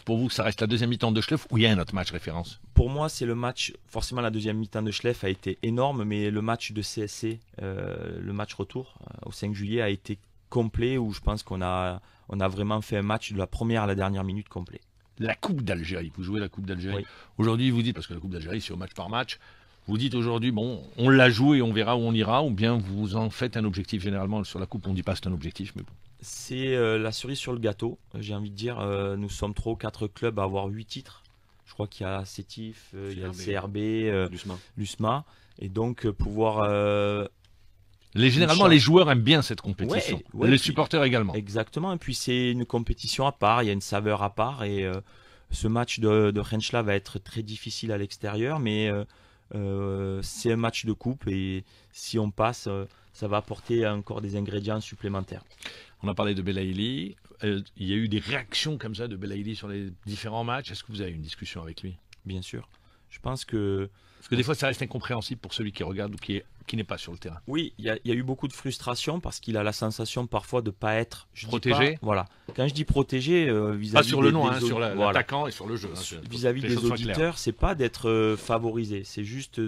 Pour vous, ça reste la deuxième mi-temps de Schleff ou il y a un autre match référence? Pour moi, c'est le match, forcément la deuxième mi-temps de Schleff a été énorme, mais le match de CSC, le match retour au 5 juillet a été complet, où je pense qu'on a vraiment fait un match de la première à la dernière minute complet. La Coupe d'Algérie, vous jouez la Coupe d'Algérie. Oui. Aujourd'hui, vous dites, parce que la Coupe d'Algérie, c'est au match par match, vous dites aujourd'hui, bon, on l'a joué et on verra où on ira, ou bien vous en faites un objectif. Généralement, sur la Coupe, on ne dit pas que c'est un objectif, mais bon. C'est la cerise sur le gâteau, j'ai envie de dire. Nous sommes 3 ou 4 clubs à avoir 8 titres. Je crois qu'il y a Sétif, il y a le CRB, l'USMA. Et donc pouvoir... Généralement, les joueurs aiment bien cette compétition. Ouais, les supporters également. Exactement. Et puis c'est une compétition à part, il y a une saveur à part. Et ce match de Rentschler va être très difficile à l'extérieur, mais c'est un match de coupe. Et si on passe, ça va apporter encore des ingrédients supplémentaires. On a parlé de Belaïli. Il y a eu des réactions comme ça de Belaïli sur les différents matchs. Est-ce que vous avez eu une discussion avec lui? Bien sûr. Je pense que... Parce que des fois, ça reste incompréhensible pour celui qui regarde ou qui n'est pas sur le terrain. Oui, il y a eu beaucoup de frustration parce qu'il a la sensation parfois de ne pas être protégé. Voilà. Quand je dis protégé, vis-à-vis pas sur le nom, sur l'attaquant et sur le jeu. Vis-à-vis des auditeurs, c'est pas d'être favorisé. C'est juste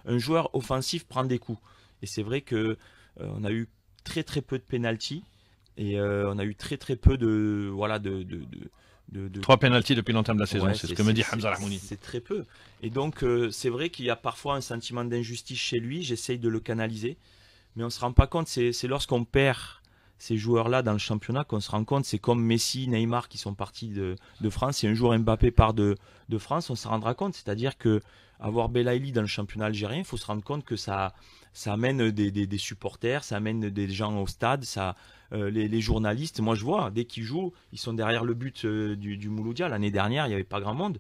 un joueur offensif prend des coups. Et c'est vrai que on a eu très peu de pénaltys. Et on a eu très peu de 3 pénaltys depuis l'entame de la saison, c'est ce que me dit Hamza Rahmouni. C'est très peu. Et donc c'est vrai qu'il y a parfois un sentiment d'injustice chez lui, j'essaye de le canaliser, mais on ne se rend pas compte, c'est lorsqu'on perd ces joueurs-là dans le championnat qu'on se rend compte, c'est comme Messi, Neymar qui sont partis de France, si un jour Mbappé part de France, on se rendra compte, c'est-à-dire que avoir Belaïli dans le championnat algérien, il faut se rendre compte que ça amène des supporters, ça amène des gens au stade, les journalistes, moi je vois, dès qu'ils jouent, ils sont derrière le but du Mouloudia. L'année dernière, il n'y avait pas grand monde.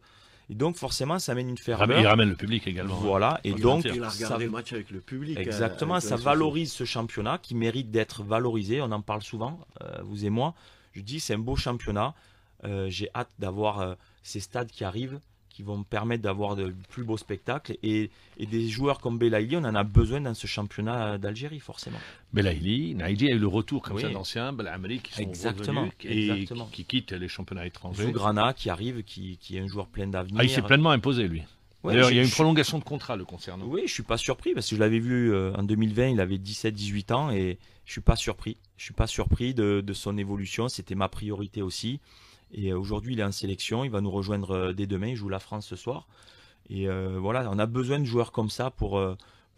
Et donc forcément, ça amène une ferveur. Il ramène le public également. Voilà, et donc il a regardé le match avec le public. Exactement, ça valorise ce championnat qui mérite d'être valorisé. On en parle souvent, vous et moi. Je dis, c'est un beau championnat. J'ai hâte d'avoir ces stades qui arrivent, qui vont me permettre d'avoir de plus beaux spectacles. Et des joueurs comme Belaïli, on en a besoin dans ce championnat d'Algérie, forcément. Belaïli, Naïdi a eu le retour comme ça d'anciens, Belhamri qui sont revenus et qui quittent les championnats étrangers. Zougrana qui arrive, qui est un joueur plein d'avenir. Il s'est pleinement imposé, lui. Ouais, d'ailleurs, il y a une prolongation de contrat le concernant. Oui, je suis pas surpris parce que je l'avais vu en 2020, il avait 17-18 ans et je suis pas surpris. Je suis pas surpris de son évolution, c'était ma priorité aussi. Et aujourd'hui, il est en sélection, il va nous rejoindre dès demain, il joue la France ce soir. Et voilà, on a besoin de joueurs comme ça pour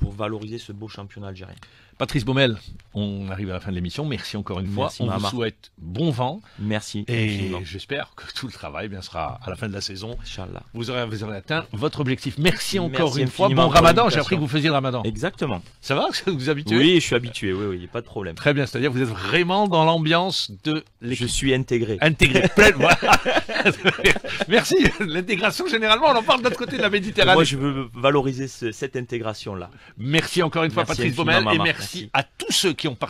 valoriser ce beau championnat algérien. Patrice Baumel, on arrive à la fin de l'émission. Merci encore une fois. On vous souhaite bon vent. Merci. Et j'espère que tout le travail sera à la fin de la saison. Inch'Allah. Vous aurez atteint votre objectif. Merci encore une fois. Bon Ramadan, j'ai appris que vous faisiez le Ramadan. Exactement. Ça va? Vous vous habituez? Oui, je suis habitué. Oui, il n'y a pas de problème. Très bien, c'est-à-dire que vous êtes vraiment dans l'ambiance de l'équipe. Je suis intégré. Intégré, pleinement. Merci. L'intégration, généralement, on en parle de l'autre côté de la Méditerranée. Moi, je veux valoriser cette intégration-là. Merci encore une fois, Patrice Baumel, et merci à tous ceux qui ont participé.